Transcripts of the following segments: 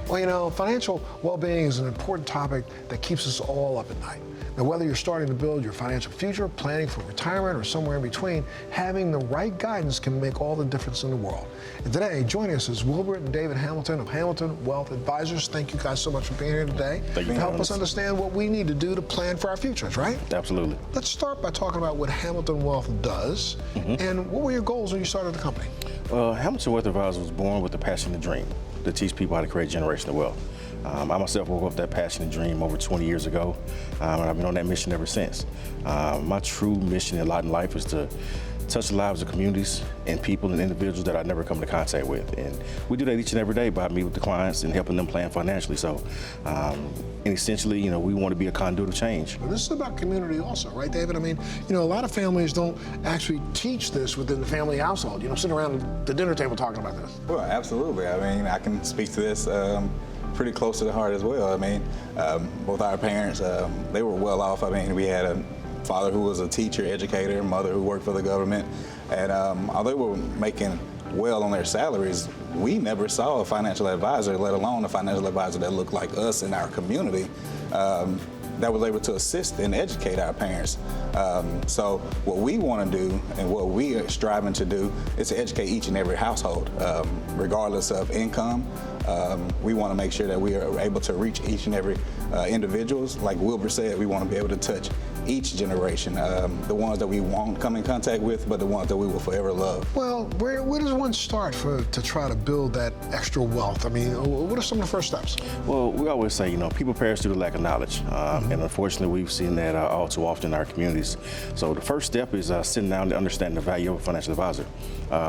Well, financial well-being is an important topic that keeps us all up at night. Now, whether you're starting to build your financial future, planning for retirement, or somewhere in between, having the right guidance can make all the difference in the world. And today, joining us is Wilbert and David Hamilton of Hamilton Wealth Advisors. Thank you guys so much for being here today. Thank you to help us understand what we need to do to plan for our futures, right? Absolutely. Let's start by talking about what Hamilton Wealth does, and what were your goals when you started the company? Hamilton Wealth Advisors was born with the passion and dream to teach people how to create generational wealth. I myself woke up that passion and dream over 20 years ago, and I've been on that mission ever since. My true mission in life is to touch the lives of communities and people and individuals that I never come into contact with. And we do that each and every day by meeting with the clients and helping them plan financially. So, and essentially, we want to be a conduit of change. Well, this is about community also, right, David? I mean, a lot of families don't actually teach this within the family household, sitting around the dinner table talking about this. Well, absolutely. I mean, I can speak to this pretty close to the heart as well. I mean, both our parents, they were well off. I mean, we had a father who was a teacher, educator, mother who worked for the government. And although they were making well on their salaries, we never saw a financial advisor, let alone a financial advisor that looked like us in our community, that was able to assist and educate our parents. So what we want to do and what we are striving to do is to educate each and every household, regardless of income. We want to make sure that we are able to reach each and every individuals. Like Wilbert said, we want to be able to touch each generation, the ones that we won't come in contact with, but the ones that we will forever love. Well, where does one start to try to build that extra wealth? I mean, what are some of the first steps? Well, we always say, people perish due to lack of knowledge. And unfortunately, we've seen that all too often in our communities. So the first step is sitting down and understanding the value of a financial advisor.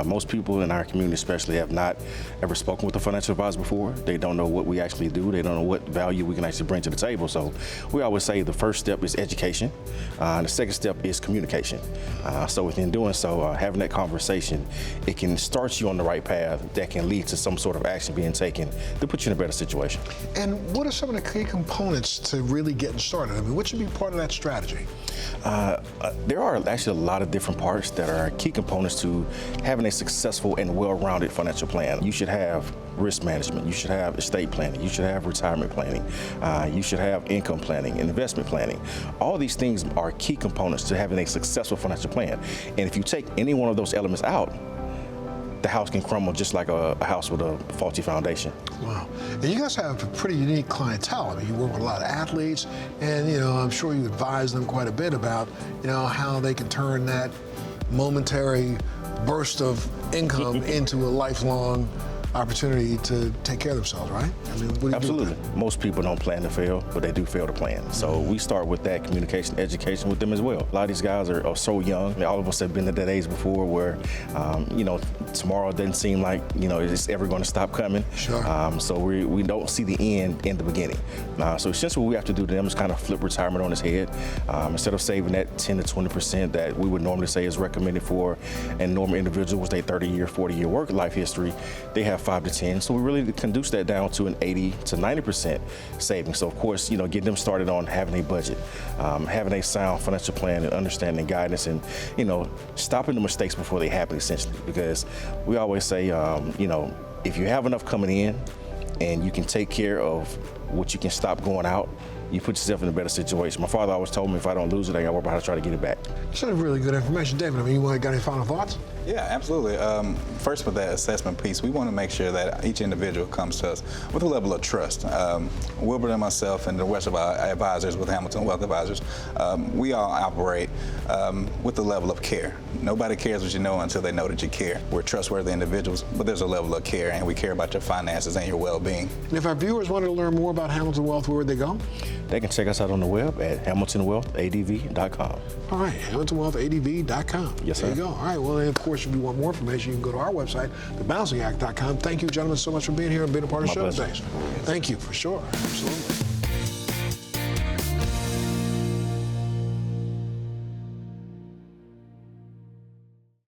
Most people in our community especially have not ever spoken with a financial advisor before. They don't know what we actually do. They don't know what value we can actually bring to the table. So we always say the first step is education. And the second step is communication. So within doing so, having that conversation, it can start you on the right path that can lead to some sort of action being taken to put you in a better situation. And what are some of the key components to really getting started? I mean, what should be part of that strategy? There are actually a lot of different parts that are key components to having a successful and well-rounded financial plan. You should have risk management, you should have estate planning, you should have retirement planning, you should have income planning, investment planning. All these things are key components to having a successful financial plan. And if you take any one of those elements out, the house can crumble just like a house with a faulty foundation. Wow. And you guys have a pretty unique clientele. I mean, you work with a lot of athletes, and I'm sure you advise them quite a bit about how they can turn that momentary burst of income into a lifelong opportunity to take care of themselves, right? I mean, what do you Absolutely. do with that? Most people don't plan to fail, but they do fail to plan. So we start with that communication, education with them as well. A lot of these guys are so young. All of us have been at that age before where, tomorrow doesn't seem like, it's ever going to stop coming. Sure. So we don't see the end in the beginning. So essentially what we have to do to them is kind of flip retirement on its head. Instead of saving that 10 to 20% that we would normally say is recommended for a normal individual with a 30-year, 40-year work life history, they have 5 to 10. So we really conduce that down to an 80 to 90% savings. So of course, getting them started on having a budget, having a sound financial plan and understanding guidance and, stopping the mistakes before they happen essentially. Because we always say, if you have enough coming in and you can take care of what you can stop going out, you put yourself in a better situation. My father always told me if I don't lose it, I gotta work about how to try to get it back. That's really good information. David, you got any final thoughts? Yeah, absolutely. First, with that assessment piece, we want to make sure that each individual comes to us with a level of trust. Wilbert and myself and the rest of our advisors with Hamilton Wealth Advisors, we all operate with a level of care. Nobody cares what you know until they know that you care. We're trustworthy individuals, but there's a level of care, and we care about your finances and your well-being. And if our viewers wanted to learn more about Hamilton Wealth, where would they go? They can check us out on the web at hamiltonwealthadv.com. All right, hamiltonwealthadv.com. Yes, sir. There you go. All right, well, and of course, if you want more information, you can go to our website, thebouncing.com. Thank you, gentlemen, so much for being here and being a part of the show today. Thank you, for sure. Absolutely.